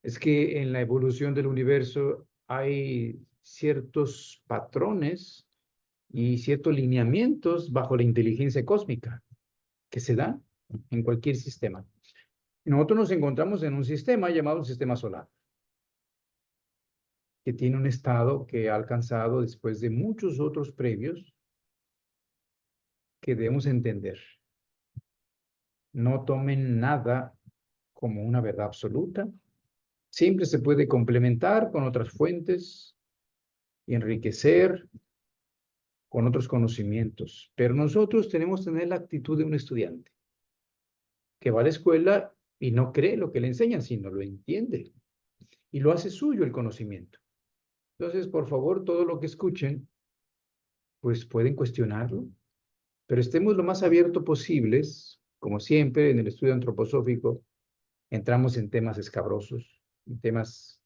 Es que en la evolución del universo hay ciertos patrones y ciertos lineamientos bajo la inteligencia cósmica que se dan en cualquier sistema. Nosotros nos encontramos en un sistema llamado sistema solar, que tiene un estado que ha alcanzado después de muchos otros previos que debemos entender. No tomen nada como una verdad absoluta. Siempre se puede complementar con otras fuentes y enriquecer con otros conocimientos. Pero nosotros tenemos que tener la actitud de un estudiante que va a la escuela y no cree lo que le enseñan, sino lo entiende y lo hace suyo el conocimiento. Entonces, por favor, todo lo que escuchen, pues pueden cuestionarlo, pero estemos lo más abiertos posibles, como siempre en el estudio antroposófico, entramos en temas escabrosos, en temas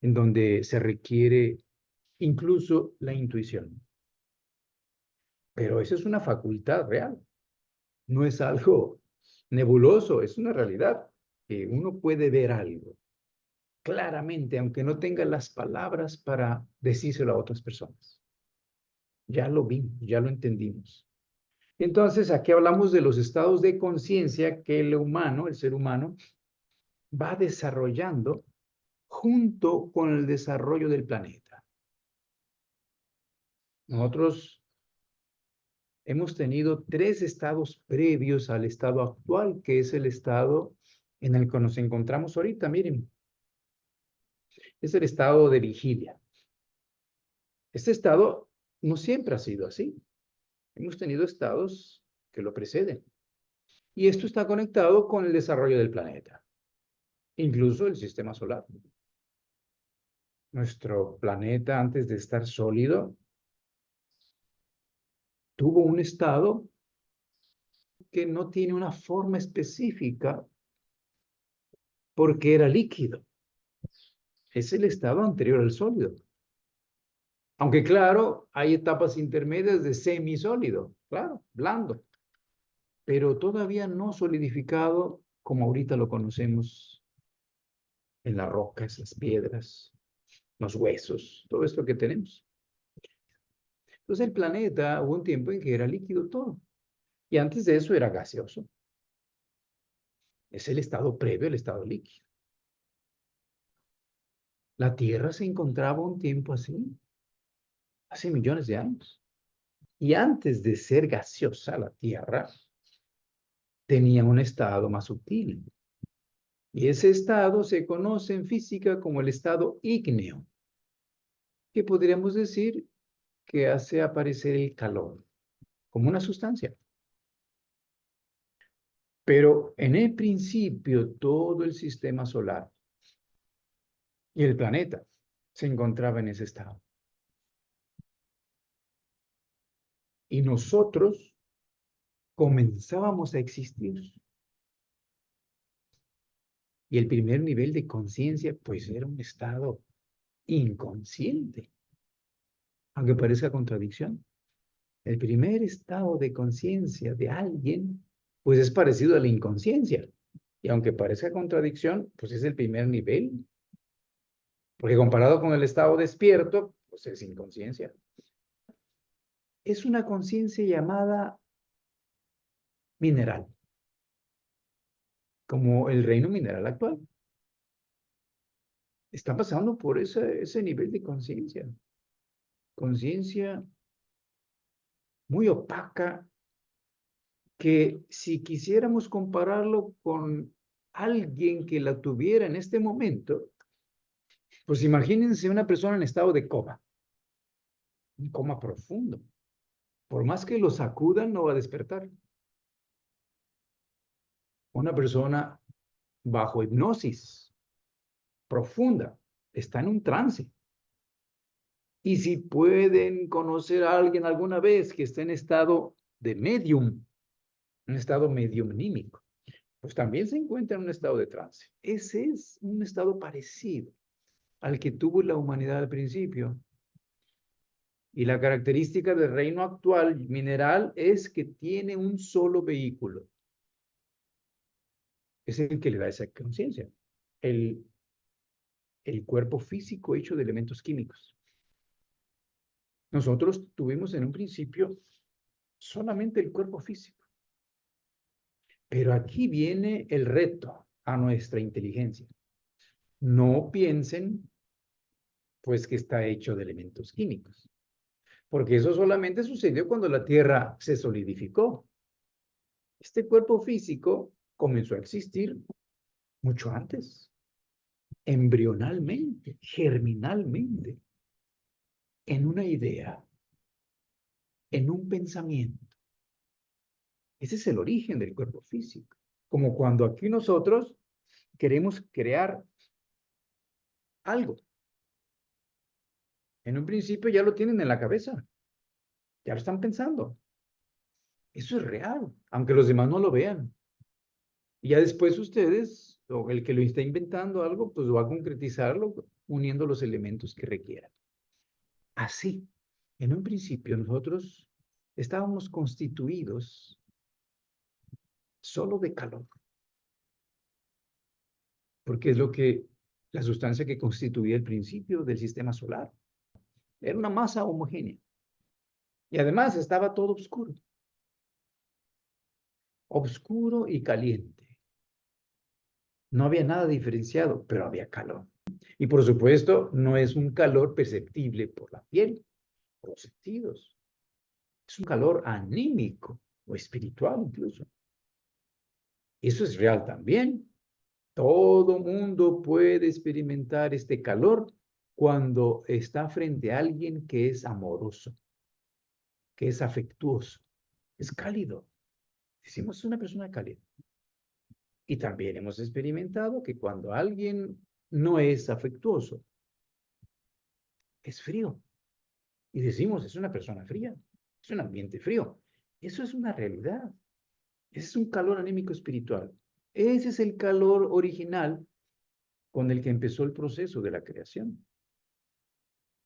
en donde se requiere incluso la intuición. Pero eso es una facultad real, no es algo nebuloso, es una realidad, que uno puede ver algo claramente, aunque no tenga las palabras para decírselo a otras personas. Ya lo vimos, ya lo entendimos. Entonces, aquí hablamos de los estados de conciencia que el humano, el ser humano, va desarrollando junto con el desarrollo del planeta. Nosotros hemos tenido 3 estados previos al estado actual, que es el estado en el que nos encontramos ahorita. Miren, es el estado de vigilia. Este estado no siempre ha sido así. Hemos tenido estados que lo preceden. Y esto está conectado con el desarrollo del planeta, incluso el sistema solar. Nuestro planeta, antes de estar sólido, tuvo un estado que no tiene una forma específica porque era líquido. Es el estado anterior al sólido. Aunque claro, hay etapas intermedias de semisólido, claro, blando, pero todavía no solidificado como ahorita lo conocemos en las rocas, las piedras, los huesos, todo esto que tenemos. Entonces el planeta hubo un tiempo en que era líquido todo, y antes de eso era gaseoso. Es el estado previo al estado líquido. La Tierra se encontraba un tiempo así, hace millones de años. Y antes de ser gaseosa la Tierra, tenía un estado más sutil. Y ese estado se conoce en física como el estado ígneo, que podríamos decir que hace aparecer el calor como una sustancia. Pero en el principio todo el sistema solar y el planeta se encontraba en ese estado. Y nosotros comenzábamos a existir. Y el primer nivel de conciencia, pues era un estado inconsciente, aunque parezca contradicción. El primer estado de conciencia de alguien, pues es parecido a la inconsciencia. Y aunque parezca contradicción, pues es el primer nivel, porque comparado con el estado despierto, pues es inconsciencia. Es una conciencia llamada mineral, como el reino mineral actual. Está pasando por ese nivel de conciencia. Conciencia muy opaca, que si quisiéramos compararlo con alguien que la tuviera en este momento, pues imagínense una persona en estado de coma, un coma profundo. Por más que lo sacudan, no va a despertar. Una persona bajo hipnosis profunda está en un trance. Y si pueden conocer a alguien alguna vez que esté en estado de medium, un estado mediumnímico, pues también se encuentra en un estado de trance. Ese es un estado parecido al que tuvo la humanidad al principio. Y la característica del reino actual mineral es que tiene un solo vehículo. Es el que le da esa conciencia. El el cuerpo físico hecho de elementos químicos. Nosotros tuvimos en un principio solamente el cuerpo físico. Pero aquí viene el reto a nuestra inteligencia. No piensen, pues, que está hecho de elementos químicos, porque eso solamente sucedió cuando la Tierra se solidificó. Este cuerpo físico comenzó a existir mucho antes, embrionalmente, germinalmente, en una idea, en un pensamiento. Ese es el origen del cuerpo físico. Como cuando aquí nosotros queremos crear algo. En un principio ya lo tienen en la cabeza, ya lo están pensando. Eso es real, aunque los demás no lo vean. Y ya después ustedes, o el que lo está inventando algo, pues va a concretizarlo uniendo los elementos que requieran. Así, en un principio nosotros estábamos constituidos solo de calor, porque es la sustancia que constituía el principio del sistema solar. Era una masa homogénea. Y además estaba todo oscuro. Oscuro y caliente. No había nada diferenciado, pero había calor. Y por supuesto, no es un calor perceptible por la piel, por los sentidos. Es un calor anímico o espiritual incluso. Eso es real también. Todo mundo puede experimentar este calor cuando está frente a alguien que es amoroso, que es afectuoso, es cálido. Decimos, es una persona cálida. Y también hemos experimentado que cuando alguien no es afectuoso, es frío. Y decimos, es una persona fría, es un ambiente frío. Eso es una realidad. Ese es un calor anímico espiritual. Ese es el calor original con el que empezó el proceso de la creación.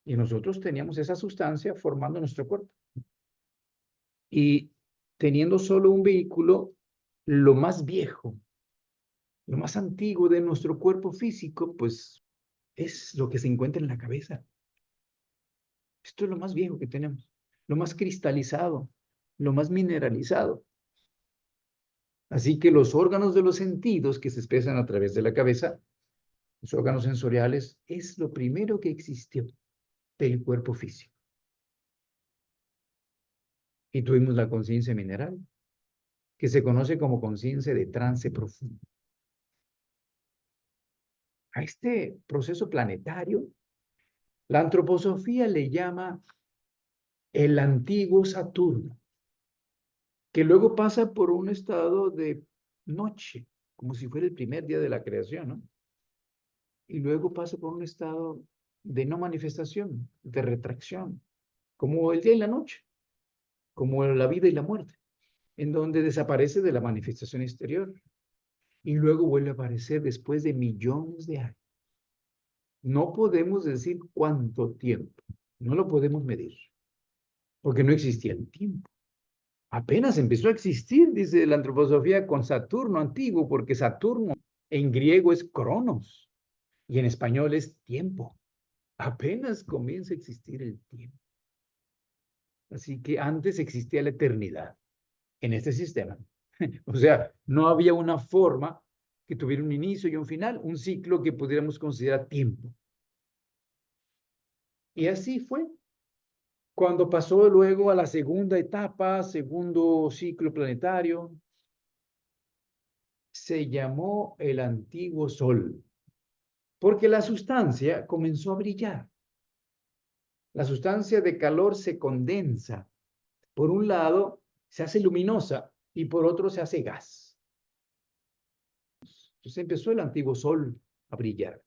Y nosotros teníamos esa sustancia formando nuestro cuerpo. Y teniendo solo un vehículo, lo más viejo, lo más antiguo de nuestro cuerpo físico, pues es lo que se encuentra en la cabeza. Esto es lo más viejo que tenemos, lo más cristalizado, lo más mineralizado. Así que los órganos de los sentidos que se expresan a través de la cabeza, los órganos sensoriales, es lo primero que existió del cuerpo físico. Y tuvimos la conciencia mineral, que se conoce como conciencia de trance profundo. A este proceso planetario, la antroposofía le llama el antiguo Saturno, que luego pasa por un estado de noche, como si fuera el primer día de la creación, ¿no? Y luego pasa por un estado de no manifestación, de retracción, como el día y la noche, como la vida y la muerte, en donde desaparece de la manifestación exterior y luego vuelve a aparecer después de millones de años. No podemos decir cuánto tiempo, no lo podemos medir, porque no existía el tiempo. Apenas empezó a existir, dice la antroposofía, con Saturno antiguo, porque Saturno en griego es cronos y en español es tiempo. Apenas comienza a existir el tiempo. Así que antes existía la eternidad en este sistema. O sea, no había una forma que tuviera un inicio y un final, un ciclo que pudiéramos considerar tiempo. Y así fue. Cuando pasó luego a la segunda etapa, segundo ciclo planetario, se llamó el antiguo Sol, porque la sustancia comenzó a brillar. La sustancia de calor se condensa. Por un lado, se hace luminosa y por otro se hace gas. Entonces empezó el antiguo Sol a brillar.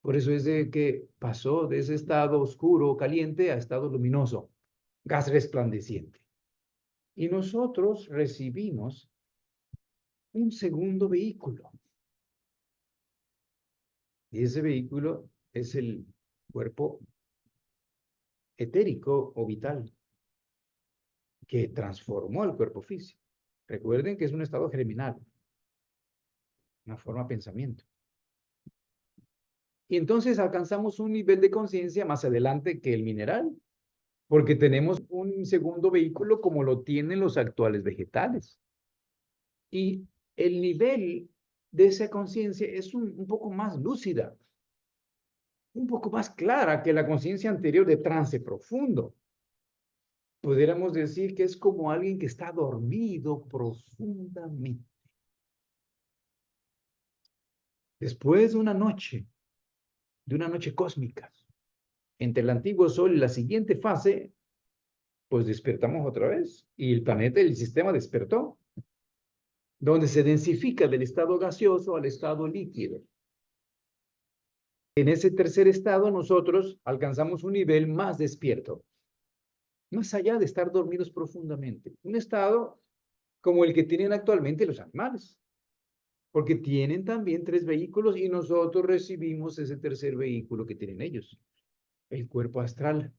Por eso es de que pasó de ese estado oscuro, caliente, a estado luminoso, gas resplandeciente. Y nosotros recibimos un segundo vehículo. Y ese vehículo es el cuerpo etérico o vital que transformó el cuerpo físico. Recuerden que es un estado germinal, una forma de pensamiento. Y entonces alcanzamos un nivel de conciencia más adelante que el mineral, porque tenemos un segundo vehículo como lo tienen los actuales vegetales. Y el nivel de esa conciencia es un poco más lúcida, un poco más clara que la conciencia anterior de trance profundo. Pudiéramos decir que es como alguien que está dormido profundamente. Después de una noche cósmica, entre el antiguo Sol y la siguiente fase, pues despertamos otra vez y el planeta y el sistema despertó, donde se densifica del estado gaseoso al estado líquido. En ese tercer estado nosotros alcanzamos un nivel más despierto, más allá de estar dormidos profundamente, un estado como el que tienen actualmente los animales, porque tienen también 3 vehículos y nosotros recibimos ese tercer vehículo que tienen ellos, el cuerpo astral.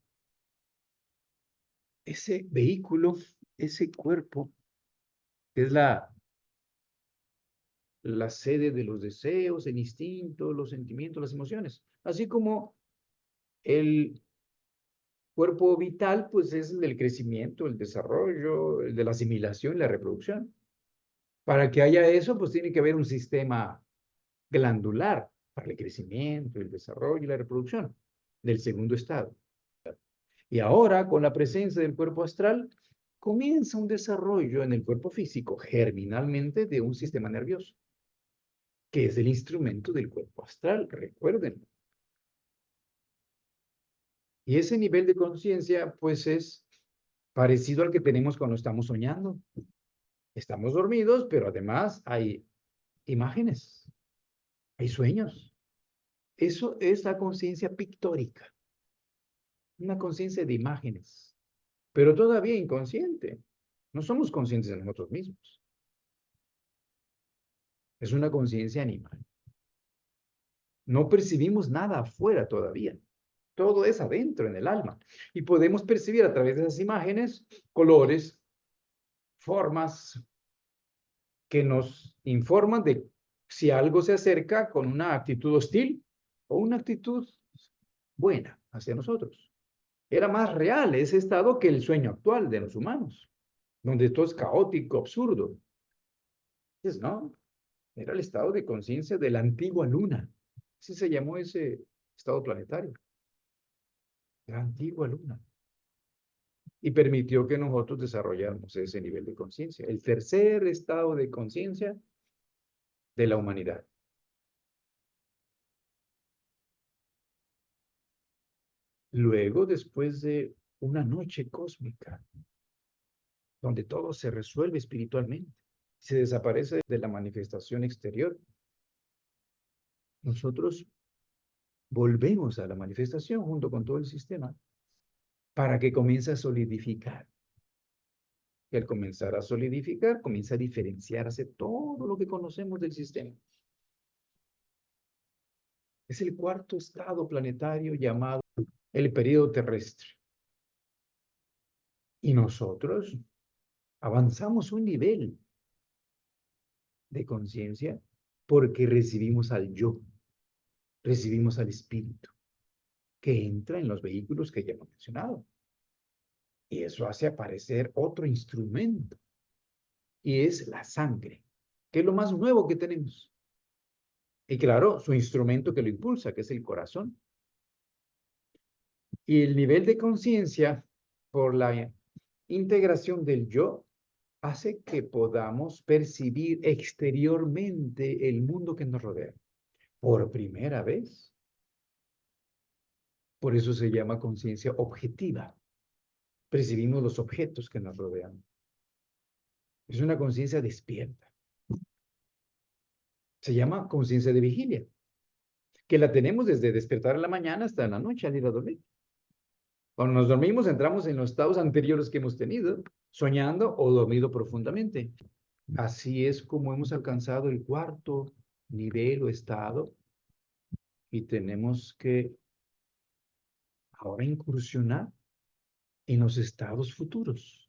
Ese vehículo, ese cuerpo, es la sede de los deseos, el instinto, los sentimientos, las emociones, así como el cuerpo vital, pues es el del crecimiento, el desarrollo, el de la asimilación y la reproducción. Para que haya eso, pues tiene que haber un sistema glandular para el crecimiento, el desarrollo y la reproducción del segundo estado. Y ahora, con la presencia del cuerpo astral, comienza un desarrollo en el cuerpo físico, germinalmente, de un sistema nervioso, que es el instrumento del cuerpo astral, recuerden. Y ese nivel de conciencia, pues es parecido al que tenemos cuando estamos soñando. Estamos dormidos, pero además hay imágenes, hay sueños. Eso es la conciencia pictórica, una conciencia de imágenes, pero todavía inconsciente. No somos conscientes de nosotros mismos. Es una conciencia animal. No percibimos nada afuera todavía. Todo es adentro en el alma. Y podemos percibir a través de esas imágenes colores, formas que nos informan de si algo se acerca con una actitud hostil o una actitud buena hacia nosotros. Era más real ese estado que el sueño actual de los humanos, donde todo es caótico, absurdo. Entonces, no, era el estado de conciencia de la antigua luna. Así se llamó ese estado planetario, la antigua luna. Y permitió que nosotros desarrolláramos ese nivel de conciencia, el tercer estado de conciencia de la humanidad. Luego, después de una noche cósmica, donde todo se resuelve espiritualmente, se desaparece de la manifestación exterior, nosotros volvemos a la manifestación junto con todo el sistema para que comience a solidificar. Y al comenzar a solidificar, comienza a diferenciarse todo lo que conocemos del sistema. Es el cuarto estado planetario llamado el periodo terrestre. Y nosotros avanzamos un nivel de conciencia porque recibimos al yo, recibimos al espíritu, que entra en los vehículos que ya hemos mencionado. Y eso hace aparecer otro instrumento, y es la sangre, que es lo más nuevo que tenemos. Y claro, su instrumento que lo impulsa, que es el corazón. Y el nivel de conciencia por la integración del yo hace que podamos percibir exteriormente el mundo que nos rodea por primera vez. Por eso se llama conciencia objetiva. Percibimos los objetos que nos rodean. Es una conciencia despierta. Se llama conciencia de vigilia, que la tenemos desde despertar en la mañana hasta en la noche al ir a dormir. Cuando nos dormimos, entramos en los estados anteriores que hemos tenido, soñando o dormido profundamente. Así es como hemos alcanzado el cuarto nivel o estado y tenemos que ahora incursionar en los estados futuros.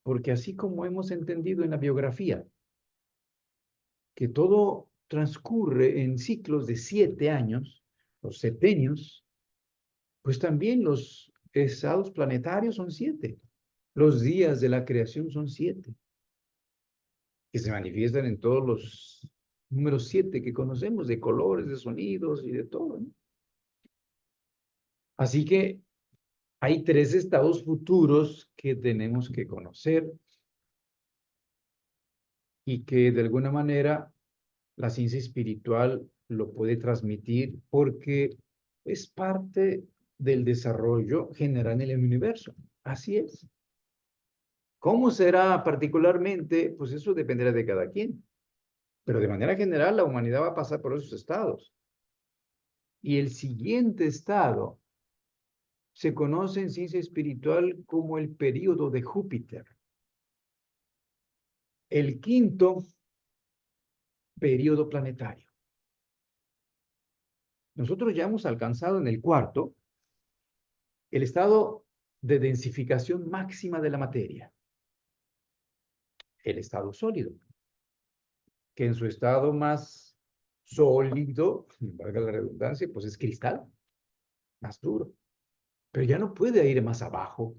Porque así como hemos entendido en la biografía que todo transcurre en ciclos de 7 años, los septenios, pues también los estados planetarios son 7. Los días de la creación son 7, que se manifiestan en todos los números 7 que conocemos, de colores, de sonidos y de todo, ¿no? Así que hay 3 estados futuros que tenemos que conocer y que de alguna manera la ciencia espiritual lo puede transmitir porque es parte del desarrollo general en el universo. Así es. ¿Cómo será particularmente? Pues eso dependerá de cada quien. Pero de manera general, la humanidad va a pasar por esos estados. Y el siguiente estado se conoce en ciencia espiritual como el período de Júpiter. El quinto período planetario. Nosotros ya hemos alcanzado en el cuarto el estado de densificación máxima de la materia, el estado sólido, que en su estado más sólido, valga la redundancia, pues es cristal, más duro, pero ya no puede ir más abajo.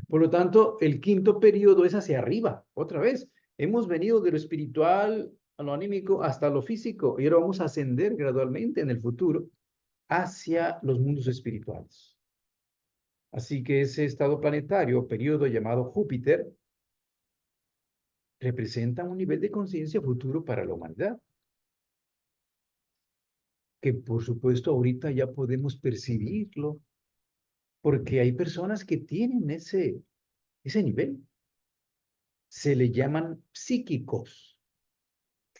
Por lo tanto, el quinto periodo es hacia arriba, otra vez. Hemos venido de lo espiritual a lo anímico hasta lo físico y ahora vamos a ascender gradualmente en el futuro hacia los mundos espirituales. Así que ese estado planetario, periodo llamado Júpiter, representa un nivel de conciencia futuro para la humanidad, que por supuesto ahorita ya podemos percibirlo, porque hay personas que tienen ese nivel. Se le llaman psíquicos,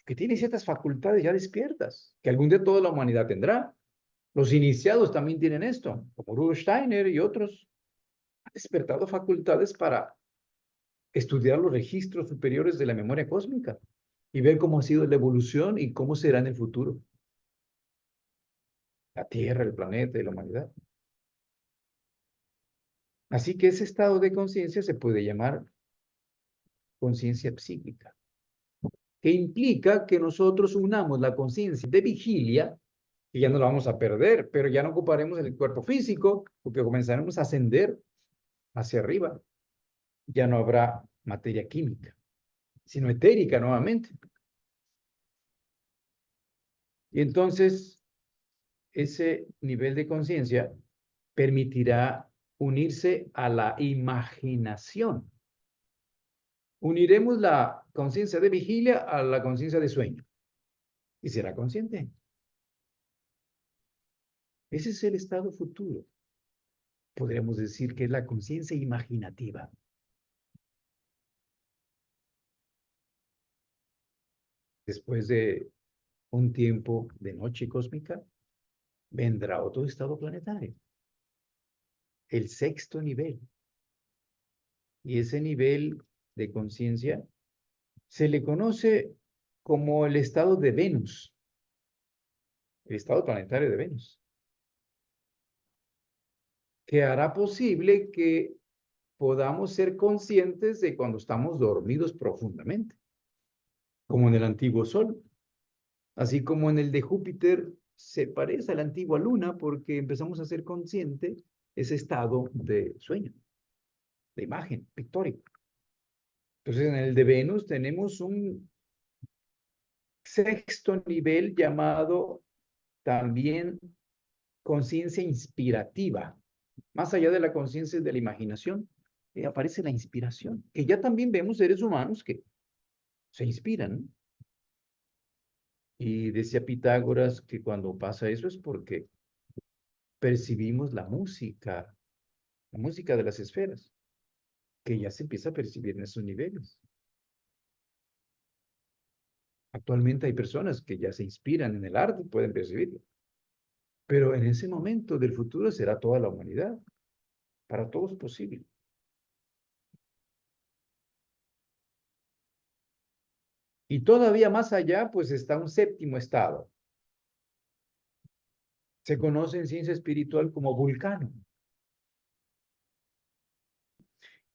que tienen ciertas facultades ya despiertas, que algún día toda la humanidad tendrá. Los iniciados también tienen esto, como Rudolf Steiner y otros, han despertado facultades para estudiar los registros superiores de la memoria cósmica y ver cómo ha sido la evolución y cómo será en el futuro la Tierra, el planeta y la humanidad. Así que ese estado de conciencia se puede llamar conciencia psíquica, que implica que nosotros unamos la conciencia de vigilia, y ya no la vamos a perder, pero ya no ocuparemos el cuerpo físico, porque comenzaremos a ascender hacia arriba. Ya no habrá materia química, sino etérica nuevamente. Y entonces, ese nivel de conciencia permitirá unirse a la imaginación. Uniremos la conciencia de vigilia a la conciencia de sueño y será consciente. Ese es el estado futuro. Podríamos decir que es la conciencia imaginativa. Después de un tiempo de noche cósmica, vendrá otro estado planetario, el sexto nivel. Y ese nivel de conciencia se le conoce como el estado de Venus, el estado planetario de Venus, que hará posible que podamos ser conscientes de cuando estamos dormidos profundamente, como en el antiguo Sol, así como en el de Júpiter se parece a la antigua Luna porque empezamos a ser consciente ese estado de sueño, de imagen pictórica. Entonces, en el de Venus tenemos un sexto nivel llamado también conciencia inspirativa. Más allá de la conciencia de la imaginación, aparece la inspiración, que ya también vemos seres humanos que se inspiran. Y decía Pitágoras que cuando pasa eso es porque percibimos la música de las esferas, que ya se empieza a percibir en esos niveles. Actualmente hay personas que ya se inspiran en el arte y pueden percibirlo. Pero en ese momento del futuro será toda la humanidad. Para todos es posible. Y todavía más allá, pues está un séptimo estado. Se conoce en ciencia espiritual como vulcano.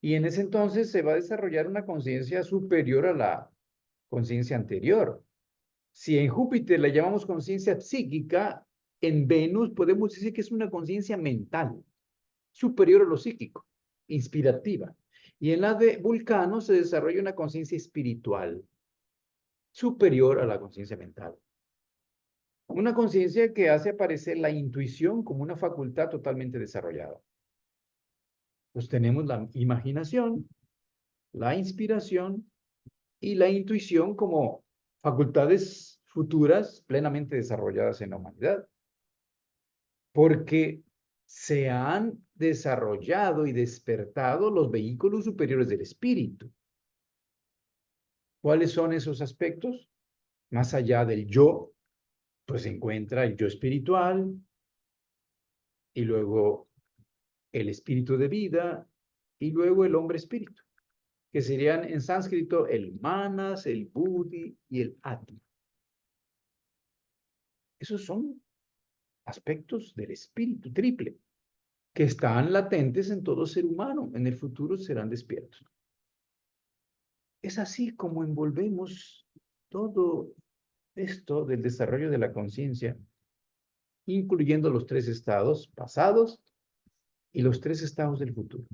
Y en ese entonces se va a desarrollar una conciencia superior a la conciencia anterior. Si en Júpiter la llamamos conciencia psíquica, En Venus podemos decir que es una conciencia mental, superior a lo psíquico, inspirativa. Y en la de Vulcano se desarrolla una conciencia espiritual, superior a la conciencia mental. Una conciencia que hace aparecer la intuición como una facultad totalmente desarrollada. Pues tenemos la imaginación, la inspiración y la intuición como facultades futuras plenamente desarrolladas en la humanidad. Porque se han desarrollado y despertado los vehículos superiores del espíritu. ¿Cuáles son esos aspectos? Más allá del yo, pues se encuentra el yo espiritual y luego el espíritu de vida y luego el hombre espíritu, que serían en sánscrito el manas, el buddhi y el atma. Esos son aspectos del espíritu triple que están latentes en todo ser humano. En el futuro serán despiertos. Es así como envolvemos todo esto del desarrollo de la conciencia, incluyendo los tres estados pasados y los tres estados del futuro.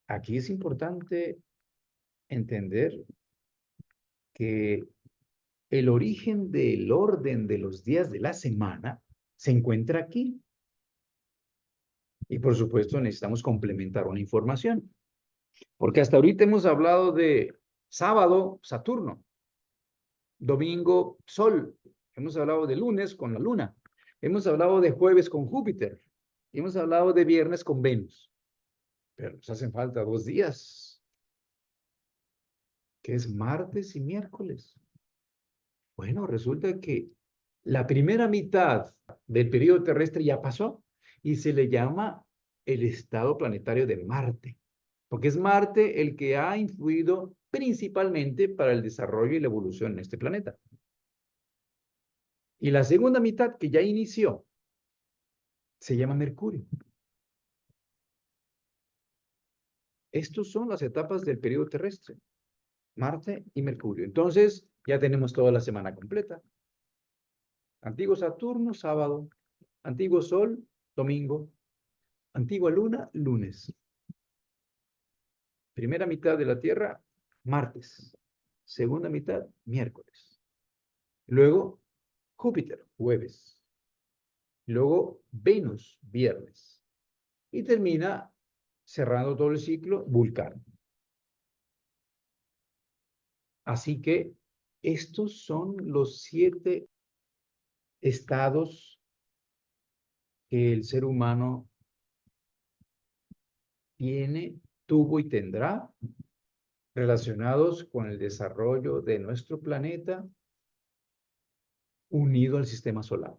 Aquí es importante entender que el origen del orden de los días de la semana se encuentra aquí. Y por supuesto necesitamos complementar una información, porque hasta ahorita hemos hablado de sábado, Saturno, domingo, Sol, hemos hablado de lunes con la Luna, hemos hablado de jueves con Júpiter, hemos hablado de viernes con Venus, pero nos hacen falta 2 días, que es martes y miércoles. Bueno, resulta que la primera mitad del periodo terrestre ya pasó y se le llama el estado planetario de Marte, porque es Marte el que ha influido principalmente para el desarrollo y la evolución en este planeta. Y la segunda mitad que ya inició se llama Mercurio. Estas son las etapas del periodo terrestre, Marte y Mercurio. Entonces, ya tenemos toda la semana completa. Antiguo Saturno, sábado. Antiguo Sol, domingo. Antigua Luna, lunes. Primera mitad de la Tierra, martes. Segunda mitad, miércoles. Luego, Júpiter, jueves. Luego, Venus, viernes. Y termina, cerrando todo el ciclo, Vulcano. Así que estos son los 7 estados que el ser humano tiene, tuvo y tendrá relacionados con el desarrollo de nuestro planeta unido al sistema solar.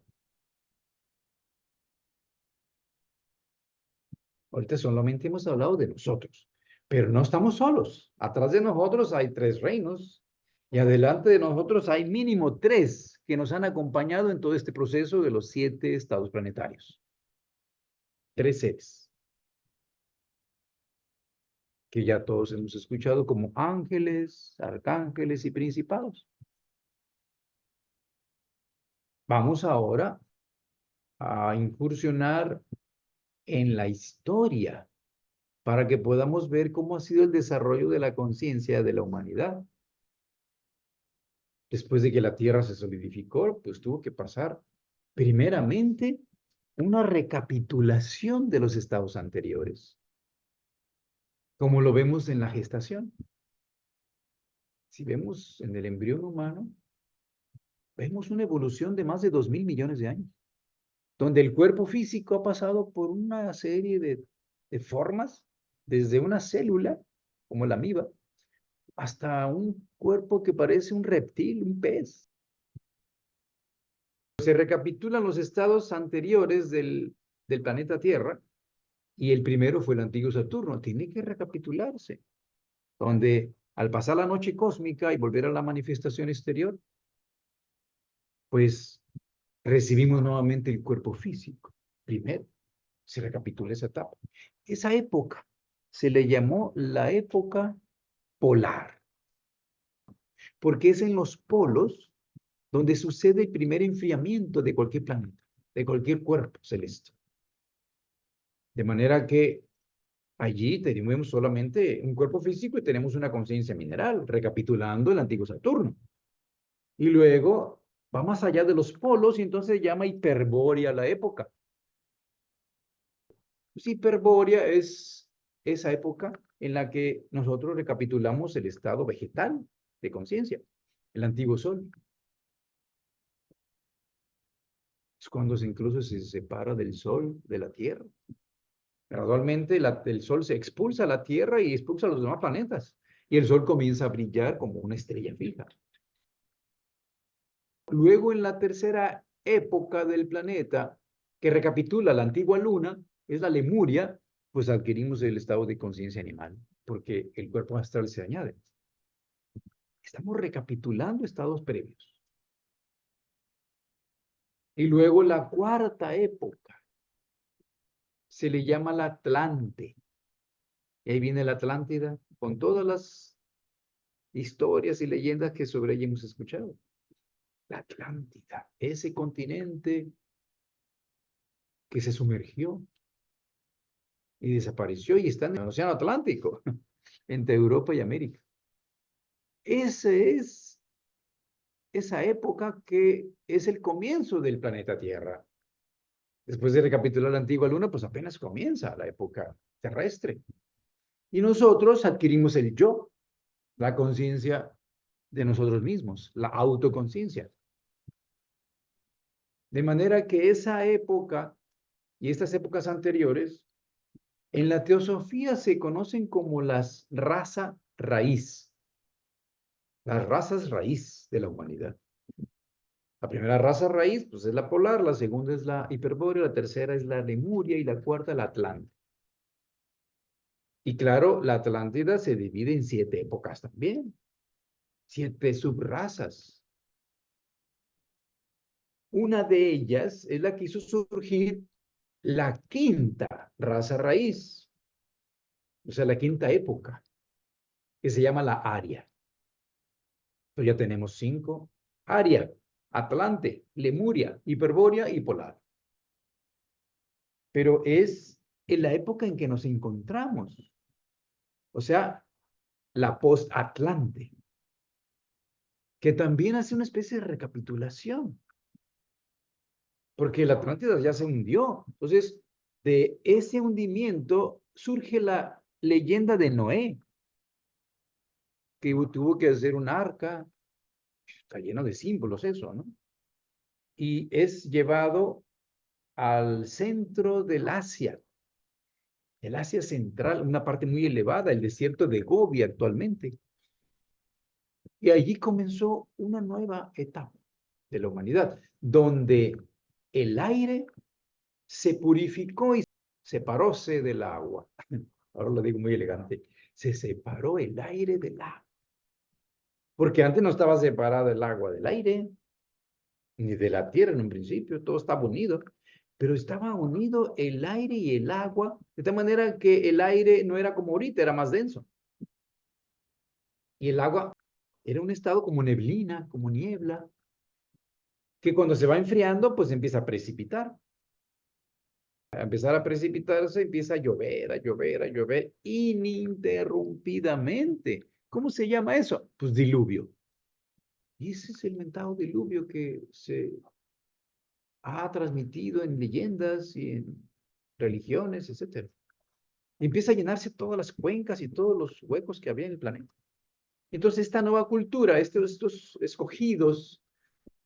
Ahorita solamente hemos hablado de nosotros, pero no estamos solos. Atrás de nosotros hay 3 reinos y adelante de nosotros hay mínimo 3 que nos han acompañado en todo este proceso de los 7 estados planetarios. 3 seres que ya todos hemos escuchado como ángeles, arcángeles y principados. Vamos ahora a incursionar en la historia para que podamos ver cómo ha sido el desarrollo de la conciencia de la humanidad. Después de que la Tierra se solidificó, pues tuvo que pasar primeramente una recapitulación de los estados anteriores, como lo vemos en la gestación. Si vemos en el embrión humano, vemos una evolución de más de 2.000 millones de años, donde el cuerpo físico ha pasado por una serie de formas, desde una célula, como la amiba, hasta un cuerpo que parece un reptil, un pez. Se recapitulan los estados anteriores del planeta Tierra, y el primero fue el antiguo Saturno. Tiene que recapitularse, donde al pasar la noche cósmica y volver a la manifestación exterior, pues recibimos nuevamente el cuerpo físico. Primero, se recapitula esa etapa. Esa época se le llamó la época polar, porque es en los polos donde sucede el primer enfriamiento de cualquier planeta, de cualquier cuerpo celeste. De manera que allí tenemos solamente un cuerpo físico y tenemos una conciencia mineral, recapitulando el antiguo Saturno. Y luego va más allá de los polos y entonces se llama hiperbórea la época. Pues hiperbórea es esa época en la que nosotros recapitulamos el estado vegetal de conciencia, el antiguo Sol. Es cuando incluso se separa del Sol de la Tierra. Gradualmente el Sol se expulsa a la Tierra y expulsa a los demás planetas. Y el Sol comienza a brillar como una estrella fija. Luego, en la tercera época del planeta, que recapitula la antigua Luna, es la Lemuria, pues adquirimos el estado de conciencia animal, porque el cuerpo astral se añade. Estamos recapitulando estados previos. Y luego la cuarta época se le llama la Atlante. Y ahí viene la Atlántida con todas las historias y leyendas que sobre ella hemos escuchado. La Atlántida, ese continente que se sumergió y desapareció y está en el Océano Atlántico, entre Europa y América. Ese es esa época que es el comienzo del planeta Tierra. Después de recapitular la antigua Luna, pues apenas comienza la época terrestre. Y nosotros adquirimos el yo, la conciencia de nosotros mismos, la autoconciencia. De manera que esa época y estas épocas anteriores, en la teosofía se conocen como las razas raíz, las razas raíz de la humanidad. La primera raza raíz, pues es la polar, la segunda es la hiperbórea, la tercera es la lemuria y la cuarta la atlante. Y claro, la Atlántida se divide en 7 épocas también, 7 subrazas. Una de ellas es la que hizo surgir la quinta raza raíz, o sea, la quinta época, que se llama la Aria. Entonces ya tenemos 5, Aria, Atlante, Lemuria, Hiperbórea y Polar. Pero es en la época en que nos encontramos, o sea, la post-Atlante, que también hace una especie de recapitulación, porque la Atlántida ya se hundió. Entonces, de ese hundimiento surge la leyenda de Noé, que tuvo que hacer un arca, está lleno de símbolos eso, ¿no? Y es llevado al centro del Asia, el Asia central, una parte muy elevada, el desierto de Gobi actualmente. Y allí comenzó una nueva etapa de la humanidad, donde el aire se purificó y separóse del agua. Ahora lo digo muy elegante. Se separó el aire del agua. Porque antes no estaba separado el agua del aire, ni de la tierra en un principio, todo estaba unido. Pero estaba unido el aire y el agua, de tal manera que el aire no era como ahorita, era más denso. Y el agua era un estado como neblina, como niebla, que cuando se va enfriando, pues empieza a precipitar. A empezar a precipitarse, empieza a llover, a llover, a llover ininterrumpidamente. ¿Cómo se llama eso? Pues diluvio. Y ese es el mentado diluvio que se ha transmitido en leyendas y en religiones, etcétera. Y empieza a llenarse todas las cuencas y todos los huecos que había en el planeta. Entonces, esta nueva cultura, estos escogidos,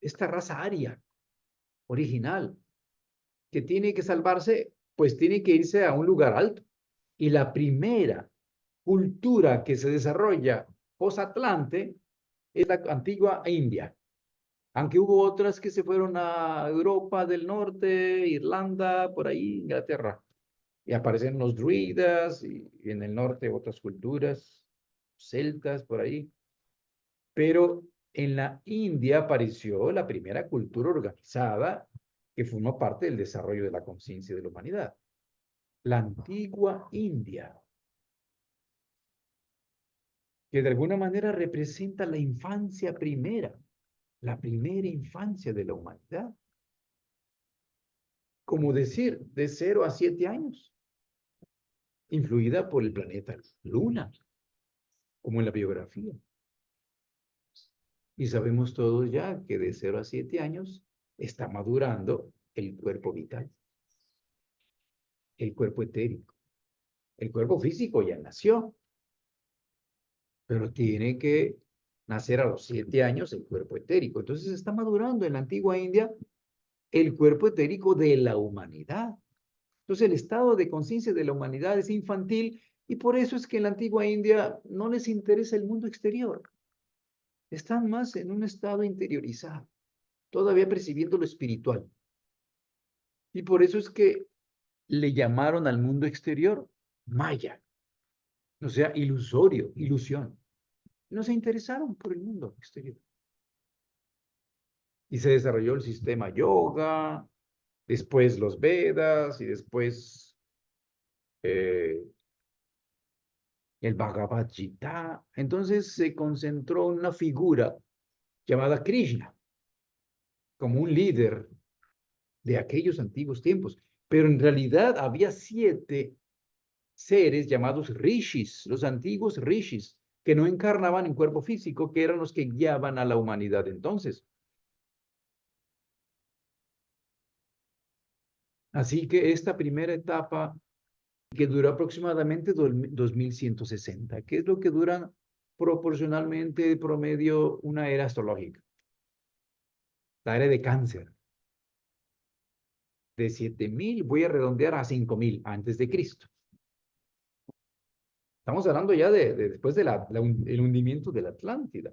esta raza aria original, que tiene que salvarse, pues tiene que irse a un lugar alto. Y la primera cultura que se desarrolla post-Atlante es la antigua India. Aunque hubo otras que se fueron a Europa del Norte, Irlanda, por ahí, Inglaterra. Y aparecen los druidas y en el norte otras culturas, celtas, por ahí. Pero en la India apareció la primera cultura organizada que formó parte del desarrollo de la conciencia de la humanidad. La antigua India, que de alguna manera representa la infancia primera, la primera infancia de la humanidad. Como decir, de 0 a 7 años, influida por el planeta Luna, como en la biografía. Y sabemos todos ya que de 0 a 7 años está madurando el cuerpo vital, el cuerpo etérico. El cuerpo físico ya nació, pero tiene que nacer a los 7 años el cuerpo etérico. Entonces está madurando en la antigua India el cuerpo etérico de la humanidad. Entonces el estado de conciencia de la humanidad es infantil y por eso es que en la antigua India no les interesa el mundo exterior. Están más en un estado interiorizado, todavía percibiendo lo espiritual. Y por eso es que le llamaron al mundo exterior Maya, o sea, ilusorio, ilusión. No se interesaron por el mundo exterior. Y se desarrolló el sistema yoga, después los Vedas y después eh, el Bhagavad Gita. Entonces se concentró en una figura llamada Krishna, como un líder de aquellos antiguos tiempos. Pero en realidad había 7 seres llamados rishis, los antiguos rishis, que no encarnaban en cuerpo físico, que eran los que guiaban a la humanidad entonces. Así que esta primera etapa, que duró aproximadamente 2160, que es lo que dura proporcionalmente de promedio una era astrológica, la era de Cáncer, de 7000, voy a redondear a 5000 antes de Cristo. Estamos hablando ya de después del hundimiento de la Atlántida.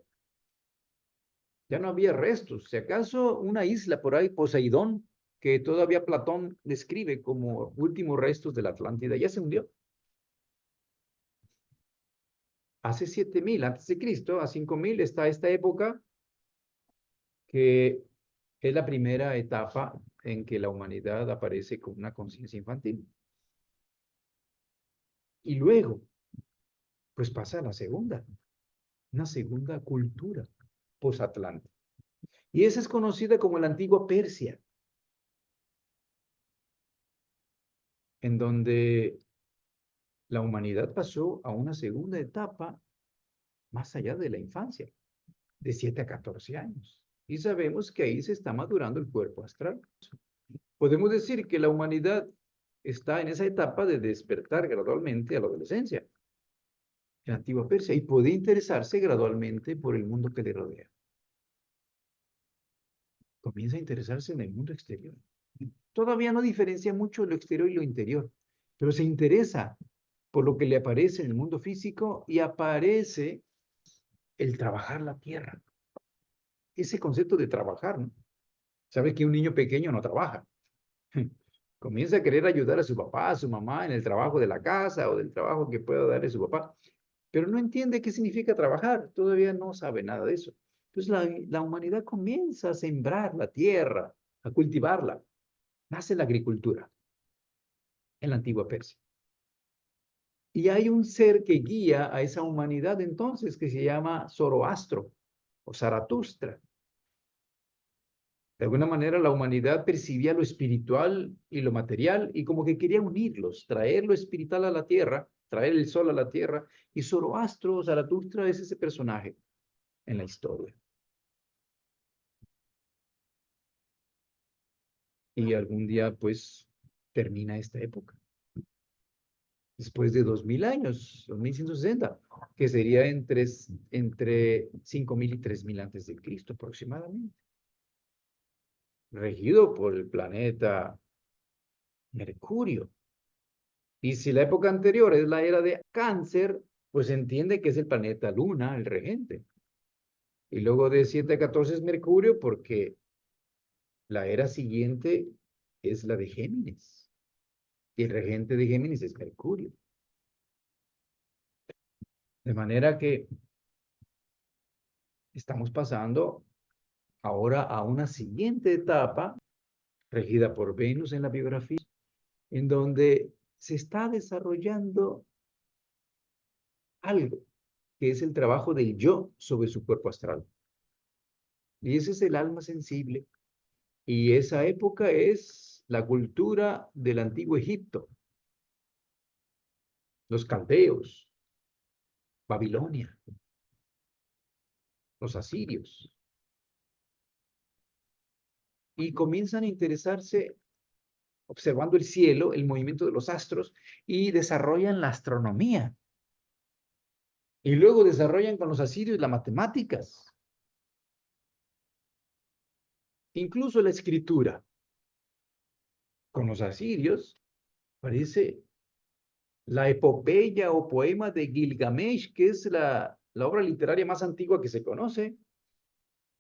Ya no había restos. Si acaso una isla por ahí, Poseidón, que todavía Platón describe como últimos restos de la Atlántida, ya se hundió. Hace 7000 antes de Cristo, a 5000 está esta época que es la primera etapa en que la humanidad aparece con una conciencia infantil. Y luego, pues pasa a la segunda, una segunda cultura posatlántica. Y esa es conocida como la antigua Persia, en donde la humanidad pasó a una segunda etapa más allá de la infancia, de 7 a 14 años. Y sabemos que ahí se está madurando el cuerpo astral. Podemos decir que la humanidad está en esa etapa de despertar gradualmente a la adolescencia, en la antigua Persia, y puede interesarse gradualmente por el mundo que le rodea. Comienza a interesarse en el mundo exterior. Todavía no diferencia mucho lo exterior y lo interior, pero se interesa por lo que le aparece en el mundo físico y aparece el trabajar la tierra. Ese concepto de trabajar, ¿no? Sabe que un niño pequeño no trabaja. Comienza a querer ayudar a su papá, a su mamá en el trabajo de la casa o del trabajo que pueda darle su papá, pero no entiende qué significa trabajar, todavía no sabe nada de eso. Entonces la humanidad comienza a sembrar la tierra, a cultivarla. Nace la agricultura en la antigua Persia. Y hay un ser que guía a esa humanidad entonces que se llama Zoroastro o Zaratustra. De alguna manera la humanidad percibía lo espiritual y lo material y como que quería unirlos, traer lo espiritual a la tierra, traer el sol a la tierra. Y Zoroastro, Zaratustra, es ese personaje en la historia. Y algún día, pues, termina esta época. Después de 2000 años, 2160, que sería entre 5000 y 3000 antes de Cristo aproximadamente. Regido por el planeta Mercurio. Y si la época anterior es la era de Cáncer, pues entiende que es el planeta Luna, el regente. Y luego de 7 a 14 es Mercurio porque la era siguiente es la de Géminis. Y el regente de Géminis es Mercurio. De manera que estamos pasando ahora a una siguiente etapa regida por Venus en la biografía, en donde se está desarrollando algo que es el trabajo del yo sobre su cuerpo astral. Y ese es el alma sensible. Y esa época es la cultura del antiguo Egipto, los caldeos, Babilonia, los asirios. Y comienzan a interesarse observando el cielo, el movimiento de los astros, y desarrollan la astronomía. Y luego desarrollan con los asirios las matemáticas, incluso la escritura. Con los asirios parece la epopeya o poema de Gilgamesh, que es la obra literaria más antigua que se conoce,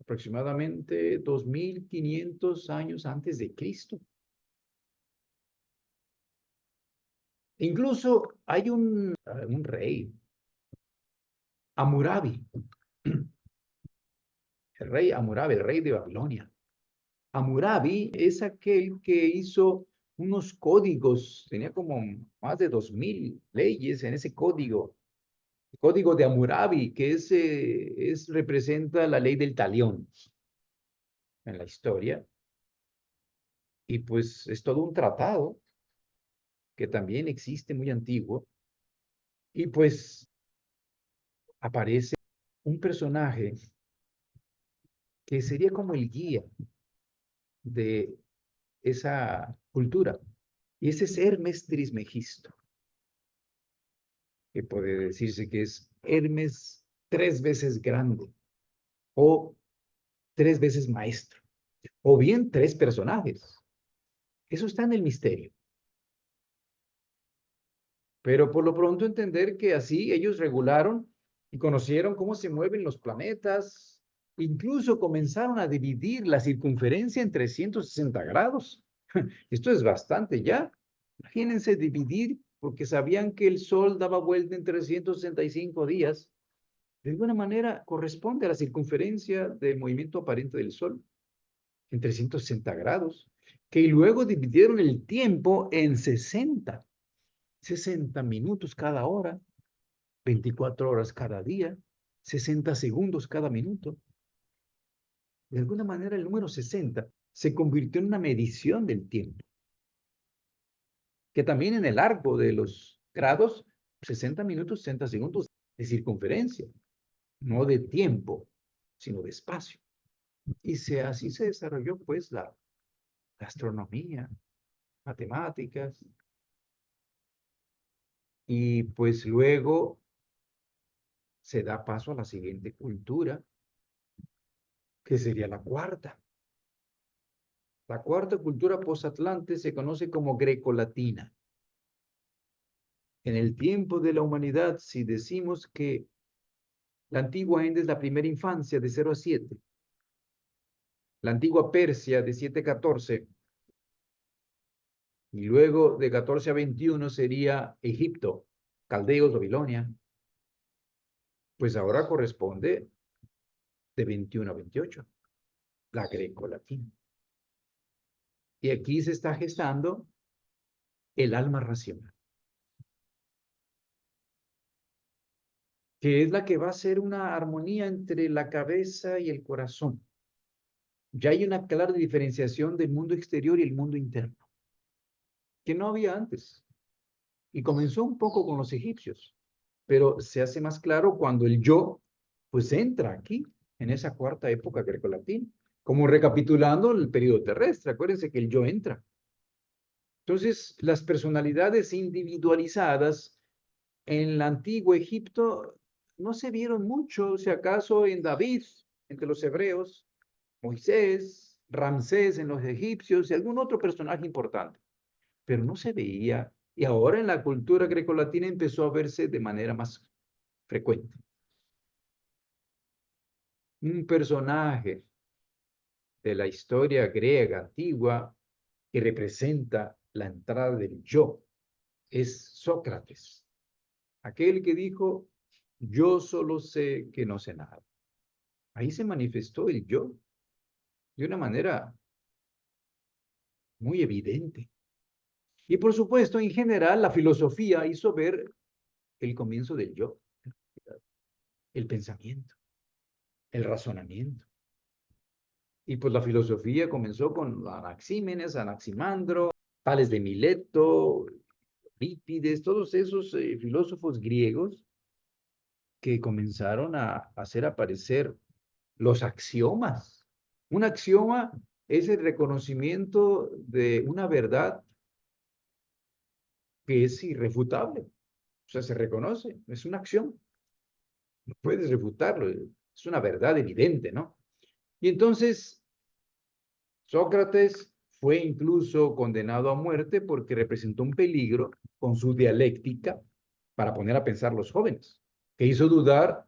aproximadamente 2500 años antes de Cristo. Incluso hay un rey, Hammurabi, el rey Hammurabi, el rey de Babilonia. Hammurabi es aquel que hizo unos códigos, tenía como más de 2000 leyes en ese código. El código de Hammurabi, que representa la ley del talión en la historia. Y pues es todo un tratado que también existe muy antiguo. Y pues aparece un personaje que sería como el guía de esa cultura. Y ese es Hermes Trismegisto, que puede decirse que es Hermes 3 veces grande o 3 veces maestro, o bien 3 personajes. Eso está en el misterio. Pero por lo pronto entender que así ellos regularon y conocieron cómo se mueven los planetas, incluso comenzaron a dividir la circunferencia en 360 grados. Esto es bastante ya. Imagínense dividir porque sabían que el Sol daba vuelta en 365 días. De alguna manera corresponde a la circunferencia del movimiento aparente del Sol en 360 grados, que luego dividieron el tiempo en 60 minutos cada hora, 24 horas cada día, 60 segundos cada minuto. De alguna manera el número 60 se convirtió en una medición del tiempo, que también en el largo de los grados, 60 minutos, 60 segundos de circunferencia, no de tiempo, sino de espacio. Y así se desarrolló pues la astronomía, matemáticas, y pues luego se da paso a la siguiente cultura, que sería la cuarta. La cuarta cultura posatlante se conoce como grecolatina. En el tiempo de la humanidad, si decimos que la antigua India es la primera infancia de 0 a 7, la antigua Persia de 7 a 14, y luego de 14 a 21 sería Egipto, Caldeos, Babilonia, pues ahora corresponde de 21 a 28, la grecolatina. Y aquí se está gestando el alma racional, que es la que va a ser una armonía entre la cabeza y el corazón. Ya hay una clara diferenciación del mundo exterior y el mundo interno, que no había antes. Y comenzó un poco con los egipcios, pero se hace más claro cuando el yo, pues entra aquí, en esa cuarta época grecolatina, como recapitulando el periodo terrestre. Acuérdense que el yo entra. Entonces, las personalidades individualizadas en el antiguo Egipto no se vieron mucho, si acaso en David, entre los hebreos, Moisés, Ramsés en los egipcios y algún otro personaje importante, pero no se veía. Y ahora en la cultura grecolatina empezó a verse de manera más frecuente. Un personaje de la historia griega antigua que representa la entrada del yo es Sócrates, aquel que dijo, yo solo sé que no sé nada. Ahí se manifestó el yo de una manera muy evidente. Y por supuesto, en general, la filosofía hizo ver el comienzo del yo, el pensamiento, el razonamiento. Y pues la filosofía comenzó con Anaxímenes, Anaximandro, Tales de Mileto, Eurípides, todos esos filósofos griegos que comenzaron a hacer aparecer los axiomas. Un axioma es el reconocimiento de una verdad que es irrefutable. O sea, se reconoce, es un axioma. No puedes refutarlo, es una verdad evidente, ¿no? Y entonces Sócrates fue incluso condenado a muerte porque representó un peligro con su dialéctica para poner a pensar los jóvenes, que hizo dudar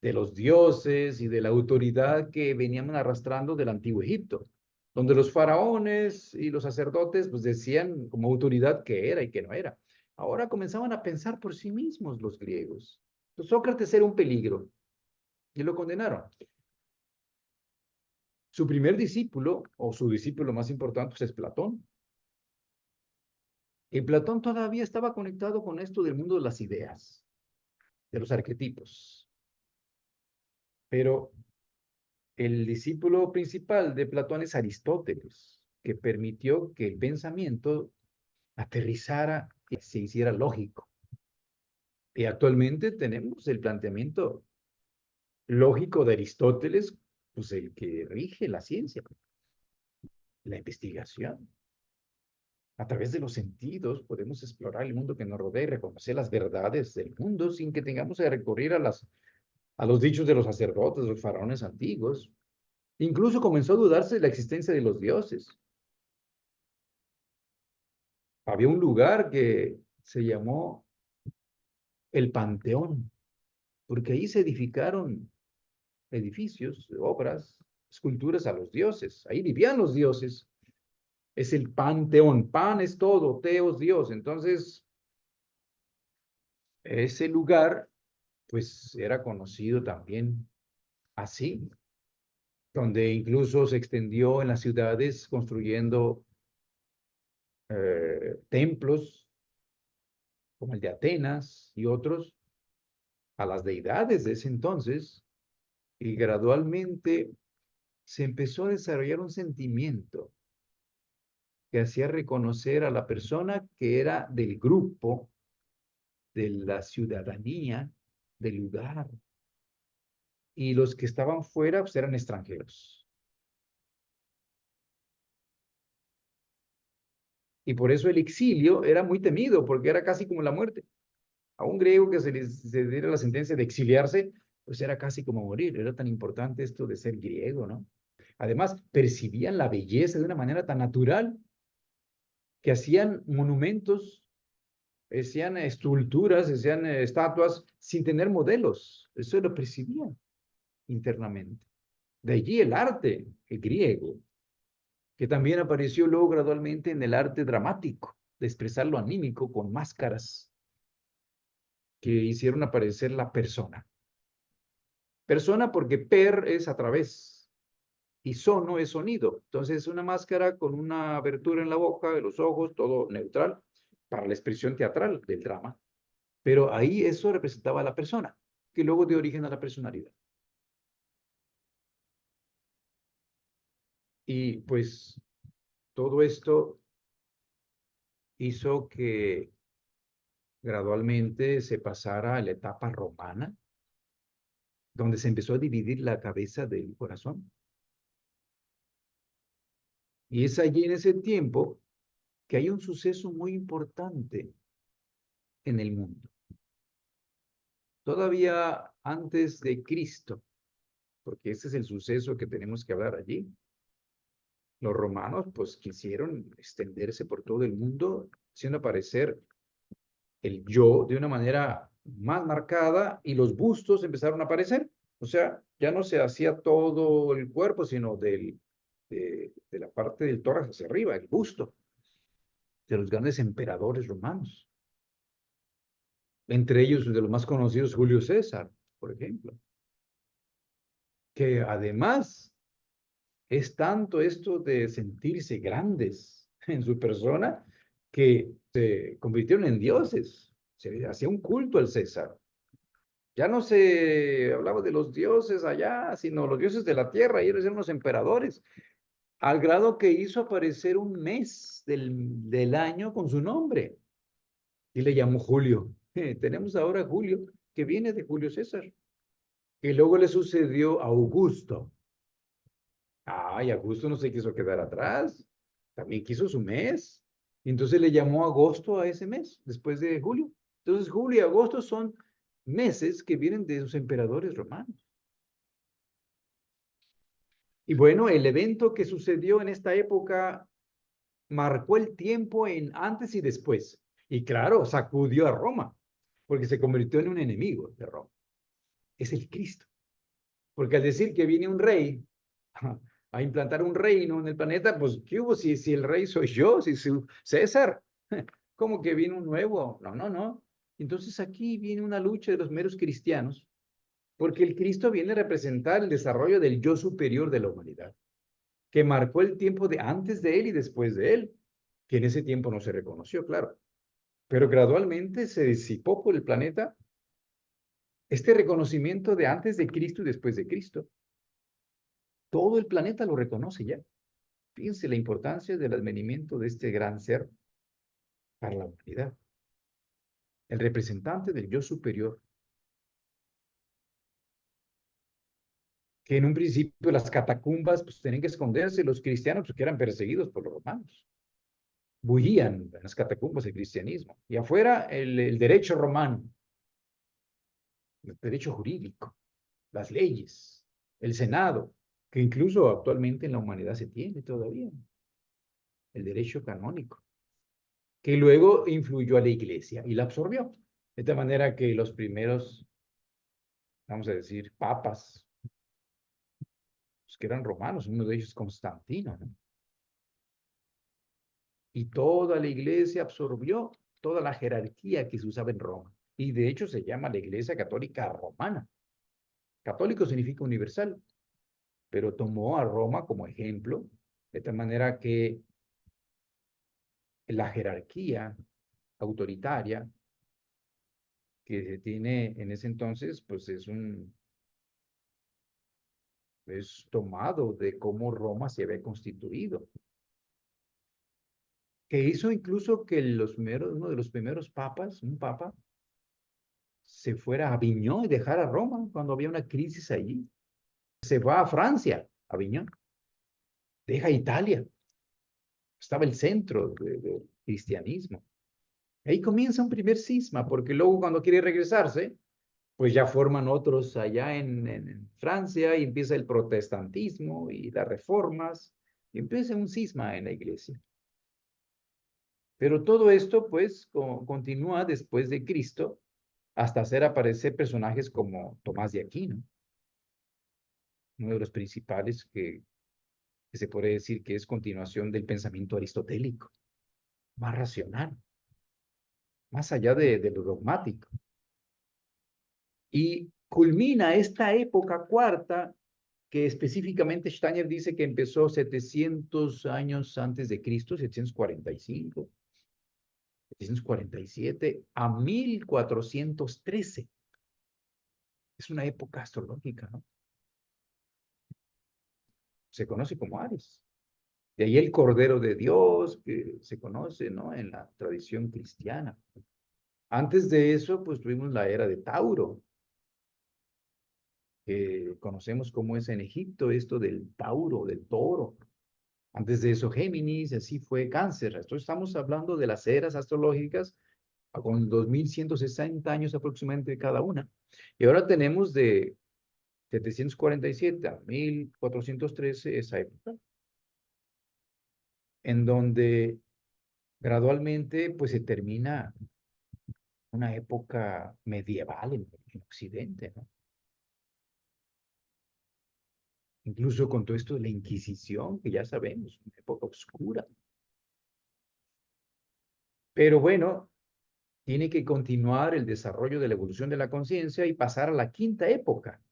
de los dioses y de la autoridad que venían arrastrando del antiguo Egipto, donde los faraones y los sacerdotes pues decían como autoridad qué era y qué no era. Ahora comenzaban a pensar por sí mismos los griegos. Entonces, Sócrates era un peligro y lo condenaron. Su primer discípulo, o su discípulo más importante, pues, es Platón. Y Platón todavía estaba conectado con esto del mundo de las ideas, de los arquetipos. Pero el discípulo principal de Platón es Aristóteles, que permitió que el pensamiento aterrizara y se hiciera lógico. Y actualmente tenemos el planteamiento lógico de Aristóteles, pues el que rige la ciencia, la investigación. A través de los sentidos podemos explorar el mundo que nos rodea y reconocer las verdades del mundo sin que tengamos que recurrir a los dichos de los sacerdotes, de los faraones antiguos. Incluso comenzó a dudarse de la existencia de los dioses. Había un lugar que se llamó el Panteón, porque ahí se edificaron edificios, obras, esculturas a los dioses. Ahí vivían los dioses. Es el Panteón. Pan es todo, teos, Dios. Entonces, ese lugar, pues, era conocido también así, donde incluso se extendió en las ciudades construyendo templos como el de Atenas y otros a las deidades de ese entonces, y gradualmente se empezó a desarrollar un sentimiento que hacía reconocer a la persona que era del grupo, de la ciudadanía, del lugar, y los que estaban fuera pues, eran extranjeros. Y por eso el exilio era muy temido, porque era casi como la muerte. A un griego que se diera la sentencia de exiliarse, pues era casi como morir. Era tan importante esto de ser griego, ¿no? Además, percibían la belleza de una manera tan natural que hacían monumentos, hacían esculturas, hacían estatuas sin tener modelos. Eso lo percibían internamente. De allí el arte el griego, que también apareció luego gradualmente en el arte dramático, de expresar lo anímico con máscaras que hicieron aparecer la persona. Persona porque per es a través y sono es sonido. Entonces, una máscara con una abertura en la boca, de los ojos, todo neutral para la expresión teatral del drama. Pero ahí eso representaba a la persona, que luego dio origen a la personalidad. Y pues todo esto hizo que gradualmente se pasara a la etapa romana, donde se empezó a dividir la cabeza del corazón. Y es allí en ese tiempo que hay un suceso muy importante en el mundo. Todavía antes de Cristo, porque ese es el suceso que tenemos que hablar allí, los romanos pues quisieron extenderse por todo el mundo, haciendo aparecer el yo de una manera más marcada y los bustos empezaron a aparecer. O sea, ya no se hacía todo el cuerpo, sino de la parte del tórax hacia arriba, el busto de los grandes emperadores romanos. Entre ellos, de los más conocidos, Julio César, por ejemplo, que además es tanto esto de sentirse grandes en su persona que se convirtieron en dioses. Se hacía un culto al César. Ya no se hablaba de los dioses allá, sino los dioses de la tierra, y ellos eran los emperadores, al grado que hizo aparecer un mes del año con su nombre, y le llamó Julio. Tenemos ahora Julio, que viene de Julio César, y luego le sucedió a Augusto. Ay, Augusto no se quiso quedar atrás, también quiso su mes. Entonces le llamó agosto a ese mes, después de julio. Entonces julio y agosto son meses que vienen de los emperadores romanos. Y bueno, el evento que sucedió en esta época marcó el tiempo en antes y después. Y claro, sacudió a Roma, porque se convirtió en un enemigo de Roma. Es el Cristo. Porque al decir que viene un rey a implantar un reino en el planeta, pues, ¿qué hubo si el rey soy yo, si soy César? ¿Cómo que viene un nuevo? No, no, no. Entonces aquí viene una lucha de los meros cristianos, porque el Cristo viene a representar el desarrollo del yo superior de la humanidad, que marcó el tiempo de antes de él y después de él, que en ese tiempo no se reconoció, claro. Pero gradualmente se disipó por el planeta este reconocimiento de antes de Cristo y después de Cristo. Todo el planeta lo reconoce ya. Fíjense la importancia del advenimiento de este gran ser para la humanidad. El representante del yo superior, que en un principio las catacumbas pues tenían que esconderse los cristianos porque eran perseguidos por los romanos. Bullían en las catacumbas el cristianismo. Y afuera el derecho romano, el derecho jurídico, las leyes, el Senado, que incluso actualmente en la humanidad se tiene todavía, el derecho canónico, que luego influyó a la iglesia y la absorbió. De tal manera que los primeros, vamos a decir, papas, pues, que eran romanos, uno de ellos Constantino, ¿no? Y toda la iglesia absorbió toda la jerarquía que se usaba en Roma. Y de hecho se llama la Iglesia Católica Romana. Católico significa universal, pero tomó a Roma como ejemplo, de tal manera que la jerarquía autoritaria que se tiene en ese entonces, pues es tomado de cómo Roma se había constituido, que hizo incluso que uno de los primeros papas, un papa, se fuera a Aviñón y dejara Roma cuando había una crisis allí. Se va a Francia, a Aviñón, deja Italia, estaba el centro del cristianismo. Ahí comienza un primer cisma, porque luego cuando quiere regresarse, pues ya forman otros allá en Francia y empieza el protestantismo y las reformas, y empieza un cisma en la iglesia. Pero todo esto pues continúa después de Cristo hasta hacer aparecer personajes como Tomás de Aquino, uno de los principales que se puede decir que es continuación del pensamiento aristotélico, más racional, más allá de lo dogmático. Y culmina esta época cuarta, que específicamente Steiner dice que empezó 700 años antes de Cristo, 745, 747 a 1413. Es una época astrológica, ¿no? Se conoce como Aries. De ahí el Cordero de Dios, que se conoce, ¿no? En la tradición cristiana. Antes de eso, pues tuvimos la era de Tauro, que conocemos cómo es en Egipto esto del Tauro, del toro. Antes de eso, Géminis, así fue Cáncer. Esto estamos hablando de las eras astrológicas con 2160 años aproximadamente de cada una. Y ahora tenemos de 747 a 1413 esa época, en donde gradualmente pues se termina una época medieval en Occidente, ¿no? Incluso con todo esto de la Inquisición, que ya sabemos, una época oscura. Pero bueno, tiene que continuar el desarrollo de la evolución de la conciencia y pasar a la quinta época.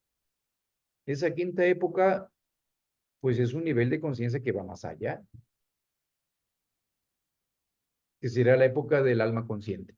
Esa quinta época, pues es un nivel de conciencia que va más allá, que será la época del alma consciente.